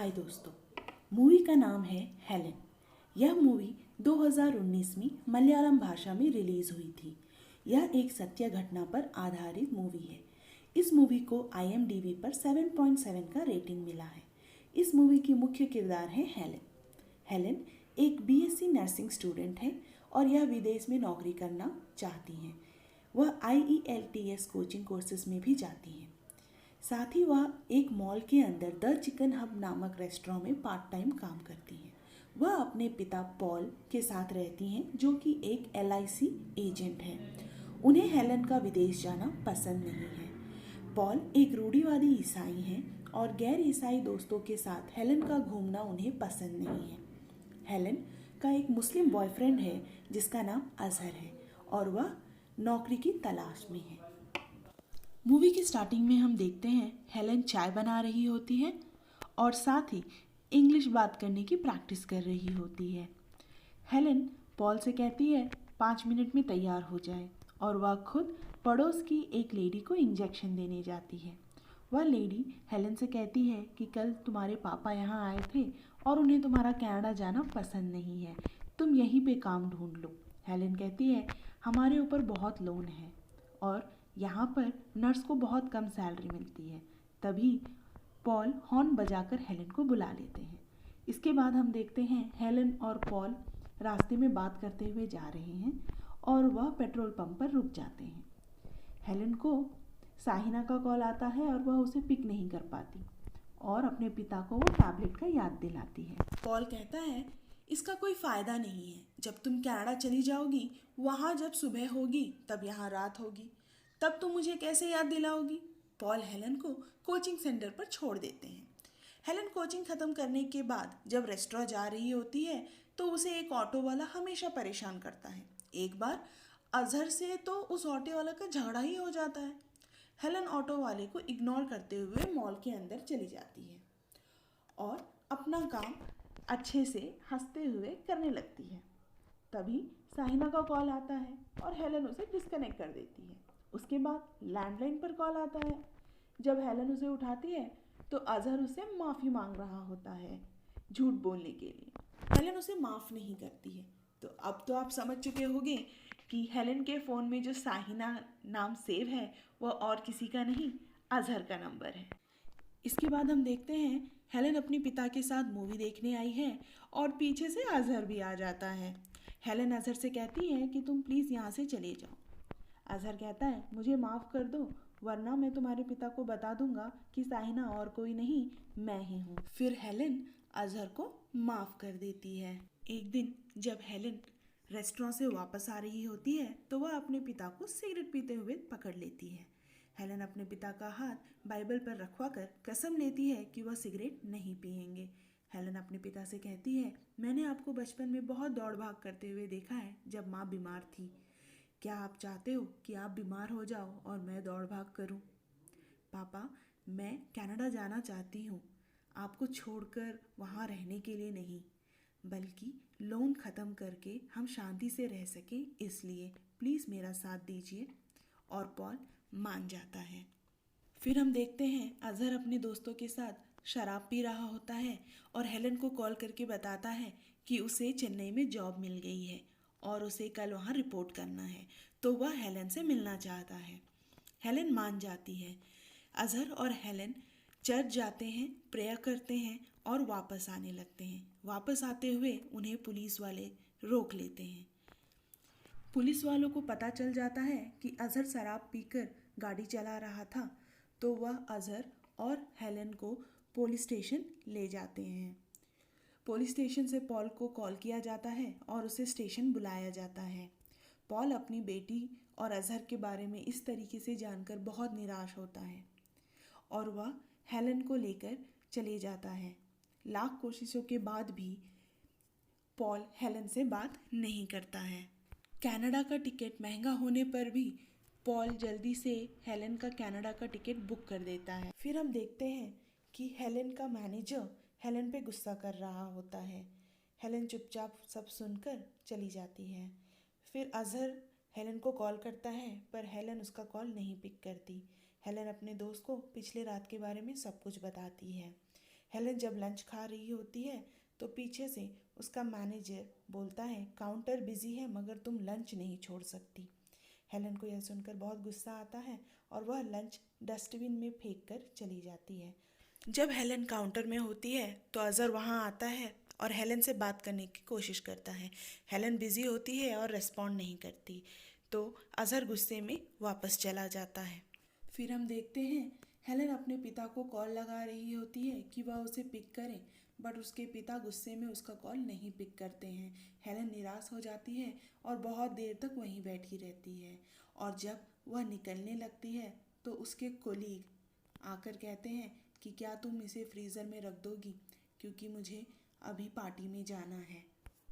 हाय दोस्तों, मूवी का नाम है हेलेन। यह मूवी 2019 में मलयालम भाषा में रिलीज हुई थी। यह एक सत्य घटना पर आधारित मूवी है। इस मूवी को IMDb पर 7.7 का रेटिंग मिला है। इस मूवी की मुख्य किरदार है हेलेन। हेलेन एक BSc नर्सिंग स्टूडेंट है और यह विदेश में नौकरी करना चाहती हैं। वह IELTS कोचिंग कोर्सेज में भी जाती हैं। साथ ही वह एक मॉल के अंदर द चिकन हब नामक रेस्टोरेंट में पार्ट टाइम काम करती हैं। वह अपने पिता पॉल के साथ रहती हैं, जो कि एक LIC एजेंट है। उन्हें हेलेन का विदेश जाना पसंद नहीं है। पॉल एक रूढ़िवादी ईसाई हैं और गैर ईसाई दोस्तों के साथ हेलेन का घूमना उन्हें पसंद नहीं है। हेलेन का एक मुस्लिम बॉयफ्रेंड है जिसका नाम अजहर है और वह नौकरी की तलाश में है। मूवी की स्टार्टिंग में हम देखते हैं हेलेन चाय बना रही होती है और साथ ही इंग्लिश बात करने की प्रैक्टिस कर रही होती है। हेलेन पॉल से कहती है 5 मिनट में तैयार हो जाए और वह खुद पड़ोस की एक लेडी को इंजेक्शन देने जाती है। वह लेडी हेलेन से कहती है कि कल तुम्हारे पापा यहाँ आए थे और उन्हें तुम्हारा कनाडा जाना पसंद नहीं है, तुम यहीं पे काम ढूंढ लो। हेलेन कहती है हमारे ऊपर बहुत लोन है और यहाँ पर नर्स को बहुत कम सैलरी मिलती है। तभी पॉल हॉर्न बजाकर हेलेन को बुला लेते हैं। इसके बाद हम देखते हैं हेलेन और पॉल रास्ते में बात करते हुए जा रहे हैं और वह पेट्रोल पंप पर रुक जाते हैं। हेलेन को साहिना का कॉल आता है और वह उसे पिक नहीं कर पाती और अपने पिता को वो टैबलेट का याद दिलाती है। पॉल कहता है इसका कोई फ़ायदा नहीं है, जब तुम कनाडा चली जाओगी, वहाँ जब सुबह होगी तब यहाँ रात होगी, तब तुम मुझे कैसे याद दिलाओगी। पॉल हेलेन को कोचिंग सेंटर पर छोड़ देते हैं। हेलेन कोचिंग ख़त्म करने के बाद जब रेस्टोरेंट जा रही होती है तो उसे एक ऑटो वाला हमेशा परेशान करता है। एक बार अजहर से तो उस ऑटो वाला का झगड़ा ही हो जाता है। हेलेन ऑटो वाले को इग्नोर करते हुए मॉल के अंदर चली जाती है और अपना काम अच्छे से हंसते हुए करने लगती है। तभी साहिना का कॉल आता है और हेलेन उसे डिस्कनेक्ट कर देती है। उसके बाद लैंडलाइन पर कॉल आता है। जब हेलेन उसे उठाती है तो अजहर उसे माफ़ी मांग रहा होता है झूठ बोलने के लिए। हेलेन उसे माफ़ नहीं करती है। तो अब तो आप समझ चुके होंगे कि हेलेन के फ़ोन में जो साहिना नाम सेव है वह और किसी का नहीं, अजहर का नंबर है। इसके बाद हम देखते हैं हेलेन अपने पिता के साथ मूवी देखने आई है और पीछे से अजहर भी आ जाता है। हेलेन अजहर से कहती है कि तुम प्लीज़ यहाँ से चले जाओ। अजहर कहता है मुझे माफ़ कर दो, वरना मैं तुम्हारे पिता को बता दूंगा कि साहिना और कोई नहीं, मैं ही हूँ। फिर हेलेन अजहर को माफ़ कर देती है। एक दिन जब हेलेन रेस्टोरेंट से वापस आ रही होती है तो वह अपने पिता को सिगरेट पीते हुए पकड़ लेती है। हेलेन अपने पिता का हाथ बाइबल पर रखवा कर कसम लेती है कि वह सिगरेट नहीं पिएंगे। हेलेन अपने पिता से कहती है मैंने आपको बचपन में बहुत दौड़ भाग करते हुए देखा है जब माँ बीमार थी। क्या आप चाहते हो कि आप बीमार हो जाओ और मैं दौड़ भाग करूं? पापा, मैं कनाडा जाना चाहती हूँ, आपको छोड़कर वहाँ रहने के लिए नहीं, बल्कि लोन ख़त्म करके हम शांति से रह सकें, इसलिए प्लीज़ मेरा साथ दीजिए। और पॉल मान जाता है। फिर हम देखते हैं अजहर अपने दोस्तों के साथ शराब पी रहा होता है और हेलेन को कॉल करके बताता है कि उसे चेन्नई में जॉब मिल गई है और उसे कल वहाँ रिपोर्ट करना है, तो वह हेलेन से मिलना चाहता है। हेलेन मान जाती है। अजहर और हेलेन चर्च जाते हैं, प्रेयर करते हैं और वापस आने लगते हैं। वापस आते हुए उन्हें पुलिस वाले रोक लेते हैं। पुलिस वालों को पता चल जाता है कि अजहर शराब पीकर गाड़ी चला रहा था, तो वह अजहर और हेलेन को पुलिस स्टेशन ले जाते हैं। पुलिस स्टेशन से पॉल को कॉल किया जाता है और उसे स्टेशन बुलाया जाता है। पॉल अपनी बेटी और अजहर के बारे में इस तरीके से जानकर बहुत निराश होता है और वह हेलेन को लेकर चले जाता है। लाख कोशिशों के बाद भी पॉल हेलेन से बात नहीं करता है। कनाडा का टिकट महंगा होने पर भी पॉल जल्दी से हेलेन का कनाडा का टिकट बुक कर देता है। फिर हम देखते हैं कि हेलेन का मैनेजर हेलेन पे गुस्सा कर रहा होता है। हेलेन चुपचाप सब सुनकर चली जाती है। फिर अजहर हेलेन को कॉल करता है पर हेलेन उसका कॉल नहीं पिक करती। हेलेन अपने दोस्त को पिछले रात के बारे में सब कुछ बताती है। हेलन जब लंच खा रही होती है तो पीछे से उसका मैनेजर बोलता है, काउंटर बिजी है मगर तुम लंच नहीं छोड़ सकती। हेलन को यह सुनकर बहुत गुस्सा आता है और वह लंच डस्टबिन में फेंक कर चली जाती है। जब हेलन काउंटर में होती है तो अज़हर वहाँ आता है और हेलन से बात करने की कोशिश करता है। हेलन बिजी होती है और रिस्पॉन्ड नहीं करती, तो अज़हर गुस्से में वापस चला जाता है। फिर हम देखते हैं हेलन अपने पिता को कॉल लगा रही होती है कि वह उसे पिक करें, बट उसके पिता गुस्से में उसका कॉल नहीं पिक करते हैं। हेलन निराश हो जाती है और बहुत देर तक वहीं बैठी रहती है, और जब वह निकलने लगती है तो उसके कोलीग आकर कहते हैं कि क्या तुम इसे फ्रीज़र में रख दोगी, क्योंकि मुझे अभी पार्टी में जाना है।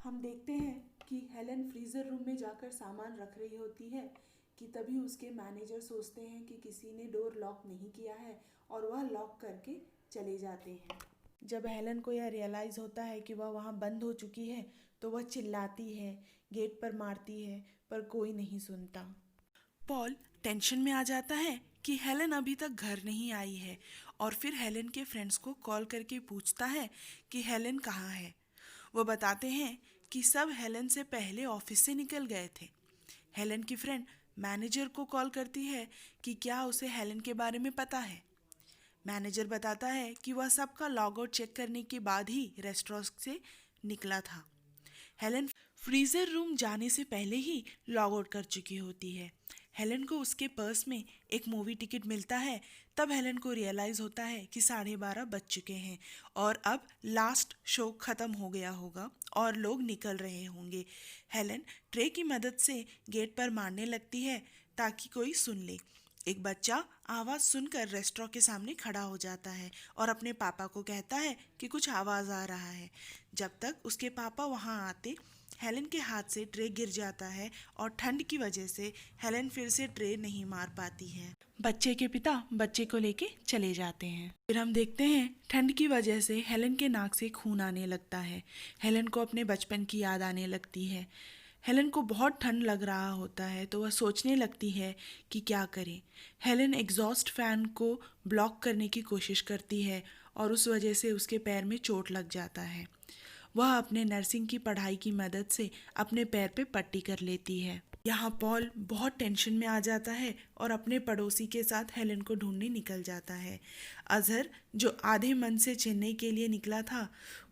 हम देखते हैं कि हेलन फ्रीज़र रूम में जाकर सामान रख रही होती है कि तभी उसके मैनेजर सोचते हैं कि किसी ने डोर लॉक नहीं किया है और वह लॉक करके चले जाते हैं। जब हेलन को यह रियलाइज़ होता है कि वह वहाँ बंद हो चुकी है तो वह चिल्लाती है, गेट पर मारती है, पर कोई नहीं सुनता। पॉल टेंशन में आ जाता है कि हेलन अभी तक घर नहीं आई है, और फिर हेलन के फ्रेंड्स को कॉल करके पूछता है कि हेलन कहाँ है। वो बताते हैं कि सब हेलन से पहले ऑफिस से निकल गए थे। हेलन की फ्रेंड मैनेजर को कॉल करती है कि क्या उसे हेलन के बारे में पता है। मैनेजर बताता है कि वह सबका लॉग आउट चेक करने के बाद ही रेस्टोरेंट से निकला था। हेलन फ्रीज़र रूम जाने से पहले ही लॉग आउट कर चुकी होती है। हेलन को उसके पर्स में एक मूवी टिकट मिलता है। तब हेलन को रियलाइज़ होता है कि 12:30 बज चुके हैं और अब लास्ट शो ख़त्म हो गया होगा और लोग निकल रहे होंगे। हेलन ट्रे की मदद से गेट पर मारने लगती है ताकि कोई सुन ले। एक बच्चा आवाज़ सुनकर रेस्टोरेंट के सामने खड़ा हो जाता है और अपने पापा को कहता है कि कुछ आवाज़ आ रहा है। जब तक उसके पापा वहाँ आते, हेलन के हाथ से ट्रे गिर जाता है और ठंड की वजह से हेलन फिर से ट्रे नहीं मार पाती है। बच्चे के पिता बच्चे को लेके चले जाते हैं। फिर हम देखते हैं ठंड की वजह से हेलन के नाक से खून आने लगता है। हेलन को अपने बचपन की याद आने लगती है। हेलन को बहुत ठंड लग रहा होता है तो वह सोचने लगती है कि क्या करें। हेलन एग्जॉस्ट फैन को ब्लॉक करने की कोशिश करती है और उस वजह से उसके पैर में चोट लग जाता है। वह अपने नर्सिंग की पढ़ाई की मदद से अपने पैर पे पट्टी कर लेती है। यहाँ पॉल बहुत टेंशन में आ जाता है और अपने पड़ोसी के साथ हेलन को ढूंढने निकल जाता है। अज़हर जो आधे मन से चेन्नई के लिए निकला था,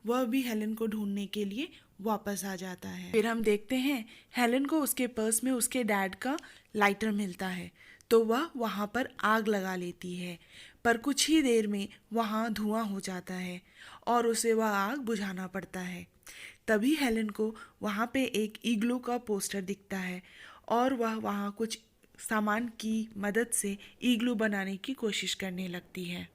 वह भी हेलन को ढूंढने के लिए वापस आ जाता है। फिर हम देखते हैं हेलन को उसके पर्स में उसके डैड का लाइटर मिलता है, तो वह वहाँ पर आग लगा लेती है, पर कुछ ही देर में वहाँ धुआं हो जाता है और उसे वह आग बुझाना पड़ता है। तभी हेलन को वहाँ पे एक इग्लू का पोस्टर दिखता है और वह वहाँ कुछ सामान की मदद से इग्लू बनाने की कोशिश करने लगती है।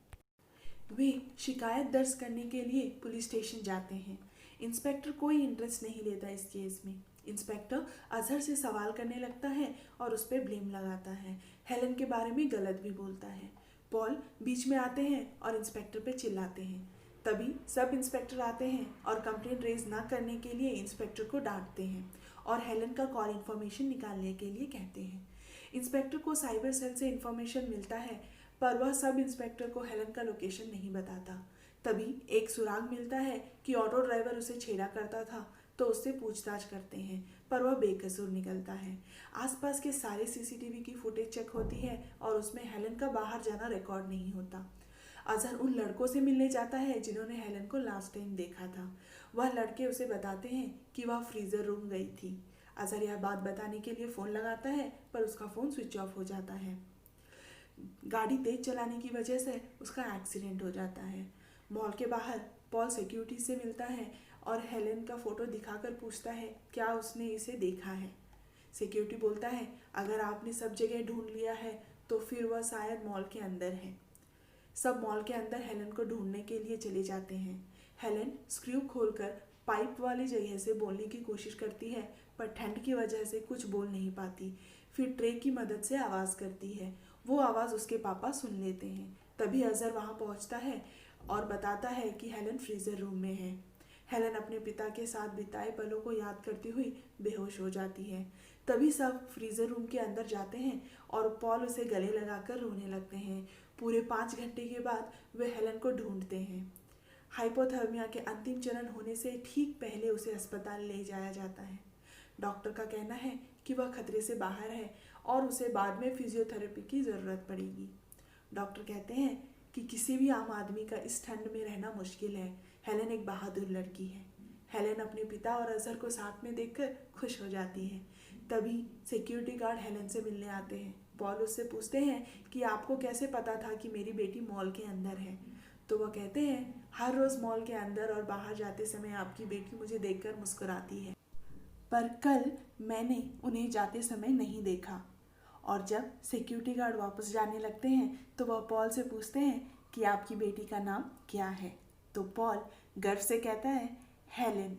वे शिकायत दर्ज करने के लिए पुलिस स्टेशन जाते हैं। इंस्पेक्टर कोई इंटरेस्ट नहीं लेता इस केस में। इंस्पेक्टर अज़हर से सवाल करने लगता है और उस पर ब्लेम लगाता है। हेलन के बारे में गलत भी बोलता है। पॉल बीच में आते हैं और इंस्पेक्टर पे चिल्लाते हैं। तभी सब इंस्पेक्टर आते हैं और कंप्लेंट रेज ना करने के लिए इंस्पेक्टर को डांटते हैं और हेलन का कॉल इन्फॉर्मेशन निकालने के लिए कहते हैं। इंस्पेक्टर को साइबर सेल से इन्फॉर्मेशन मिलता है, पर वह सब इंस्पेक्टर को हेलन का लोकेशन नहीं बताता। तभी एक सुराग मिलता है कि ऑटो ड्राइवर उसे छेड़ा करता था, तो उससे पूछताछ करते हैं, पर वह बेकसूर निकलता है। आसपास के सारे सीसीटीवी की फुटेज चेक होती है और उसमें हेलन का बाहर जाना रिकॉर्ड नहीं होता। अज़हर उन लड़कों से मिलने जाता है जिन्होंने हेलन को लास्ट टाइम देखा था। वह लड़के उसे बताते हैं कि वह फ्रीज़र रूम गई थी। अज़हर यह बात बताने के लिए फ़ोन लगाता है, पर उसका फ़ोन स्विच ऑफ हो जाता है। गाड़ी तेज चलाने की वजह से उसका एक्सीडेंट हो जाता है। मॉल के बाहर पॉल सिक्योरिटी से मिलता है और हेलन का फ़ोटो दिखाकर पूछता है क्या उसने इसे देखा है। सिक्योरिटी बोलता है अगर आपने सब जगह ढूंढ लिया है तो फिर वह शायद मॉल के अंदर है। सब मॉल के अंदर हेलन को ढूंढने के लिए चले जाते हैं। हेलन स्क्रू खोलकर पाइप वाली जगह से बोलने की कोशिश करती है, पर ठंड की वजह से कुछ बोल नहीं पाती। फिर ट्रे की मदद से आवाज़ करती है। वो आवाज़ उसके पापा सुन लेते हैं। तभी अज़हर वहाँ पहुँचता है और बताता है कि हेलन फ्रीज़र रूम में है। हेलन अपने पिता के साथ बिताए पलों को याद करती हुई बेहोश हो जाती है। तभी सब फ्रीज़र रूम के अंदर जाते हैं और पॉल उसे गले लगाकर रोने लगते हैं। पूरे 5 घंटे के बाद वे हेलन को ढूंढते हैं। हाइपोथर्मिया के अंतिम चरण होने से ठीक पहले उसे अस्पताल ले जाया जाता है। डॉक्टर का कहना है कि वह खतरे से बाहर है और उसे बाद में फिजियोथेरेपी की ज़रूरत पड़ेगी। डॉक्टर कहते हैं कि किसी भी आम आदमी का इस ठंड में रहना मुश्किल है। हेलेन एक बहादुर लड़की है। हेलेन अपने पिता और अजहर को साथ में देखकर खुश हो जाती है। तभी सिक्योरिटी गार्ड हेलेन से मिलने आते हैं। पॉल उससे पूछते हैं कि आपको कैसे पता था कि मेरी बेटी मॉल के अंदर है। तो वह कहते हैं, हर रोज़ मॉल के अंदर और बाहर जाते समय आपकी बेटी मुझे देखकर मुस्कुराती है, पर कल मैंने उन्हें जाते समय नहीं देखा। और जब सिक्योरिटी गार्ड वापस जाने लगते हैं तो वह पॉल से पूछते हैं कि आपकी बेटी का नाम क्या है। तो पॉल गर्व से कहता है, हेलेन।